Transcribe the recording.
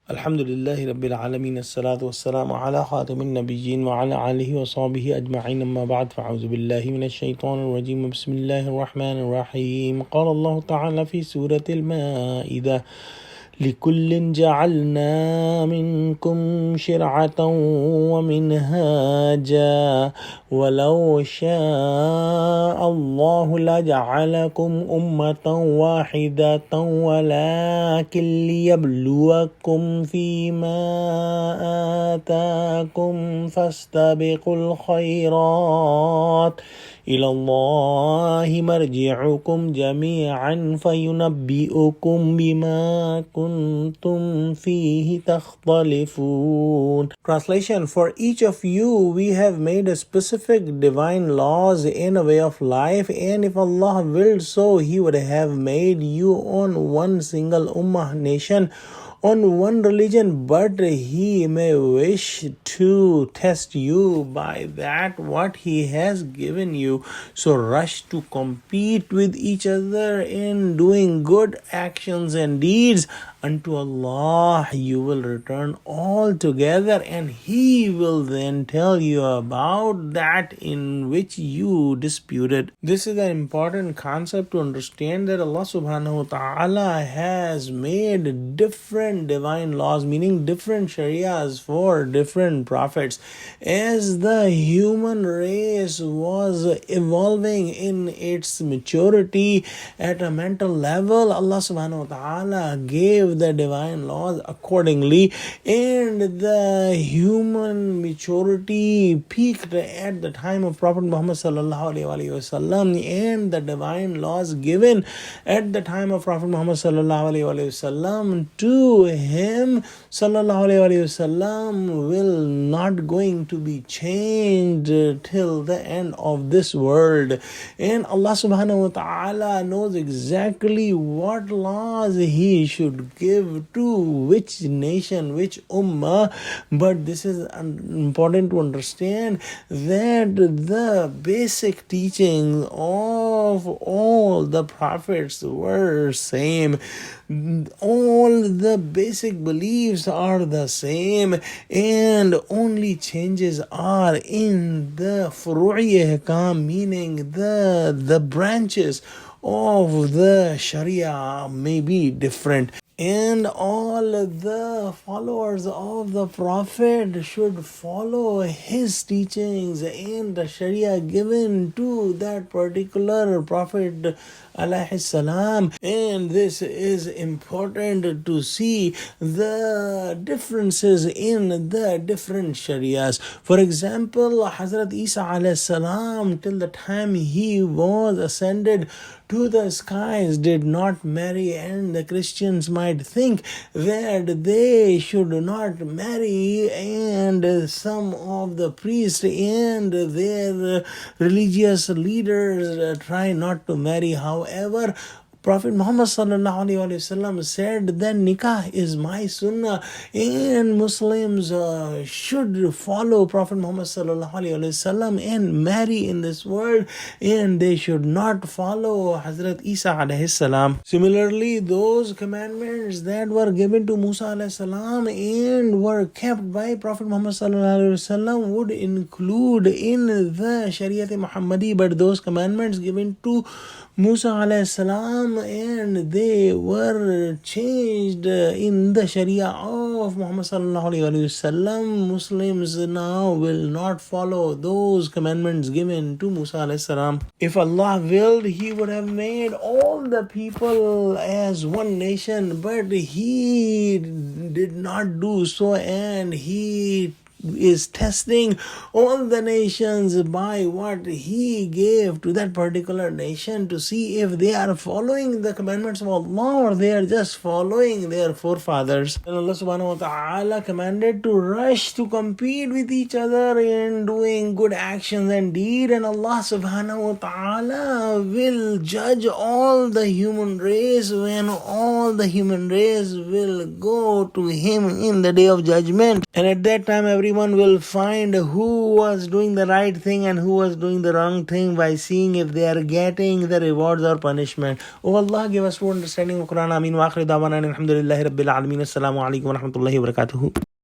Alhamdulillahi Rabbil Alameen, as-salatu was-salamu ala khatamin nabiyyin wa ala alihi wa sahbihi ajma'in, amma ba'd, fa'auzu billahi minash shaitanir rajim, bismillahir rahmanir rahim. Qala Allah ta'ala fi Surah Al-Maeda, لكل جعلنا منكم شرعة ومنهاجا ولو شاء الله لجعلكم أمة واحدة ولكن ليبلوكم فيما آتاكم فاستبقوا الخيرات إلى الله مرجعكم جميعا فينبئكم بما كنتم فيه تختلفون. Translation: For each of you we have made a specific divine laws in a way of life, and if Allah willed so, He would have made you on one single ummah nation, on one religion, but He may wish to test you by that what He has given you. So rush to compete with each other in doing good actions and deeds. Unto Allah you will return all together, and He will then tell you about that in which you disputed. This is an important concept to understand, that Allah subhanahu wa ta'ala has made different divine laws, meaning different sharias for different prophets. As the human race was evolving in its maturity at a mental level, Allah subhanahu wa ta'ala gave the divine laws accordingly, and the human maturity peaked at the time of Prophet Muhammad sallallahu alaihi wasallam, and the divine laws given at the time of Prophet Muhammad sallallahu alaihi wasallam to him sallallahu alaihi wasallam will not going to be changed till the end of this world. And Allah subhanahu wa ta'ala knows exactly what laws He should give to which nation, which ummah. But this is important to understand, that the basic teachings of all the prophets were same. All the basic beliefs are the same, and only changes are in the furu'i ahkam, meaning the branches of the Sharia may be different. And all the followers of the Prophet should follow his teachings and the Sharia given to that particular Prophet alayhi salam. And this is important to see the differences in the different Sharias. For example, Hazrat Isa alayhi salam, till the time he was ascended to the skies, did not marry, and the Christians might think that they should not marry, and some of the priests and their religious leaders try not to marry. However, Prophet Muhammad sallallahu alaihi wasallam said that nikah is my sunnah, and Muslims should follow Prophet Muhammad sallallahu alaihi wasallam and marry in this world, and they should not follow Hazrat Isa alayhi salam. Similarly, those commandments that were given to Musa alayhi salam and were kept by Prophet Muhammad sallallahu alaihi wasallam would include in the Shariat Muhammadi, but those commandments given to Musa alayhi salam and they were changed in the Sharia of Muhammad sallallahu alaihi wasallam, Muslims now will not follow those commandments given to Musa alayhi salam. If Allah willed, He would have made all the people as one nation, but He did not do so, and He is testing all the nations by what He gave to that particular nation, to see if they are following the commandments of Allah or they are just following their forefathers. And Allah subhanahu wa ta'ala commanded to rush to compete with each other in doing good actions and deed, and Allah subhanahu wa ta'ala will judge all the human race when all the human race will go to Him in the day of judgment. And at that time every everyone will find who was doing the right thing and who was doing the wrong thing by seeing if they are getting the rewards or punishment. Oh Allah, give us full understanding of Quran. Ameen wa akhir da'wana alhamdulillahi rabbil alameen. Assalamu alaikum wa rahmatullahi wa barakatuhu.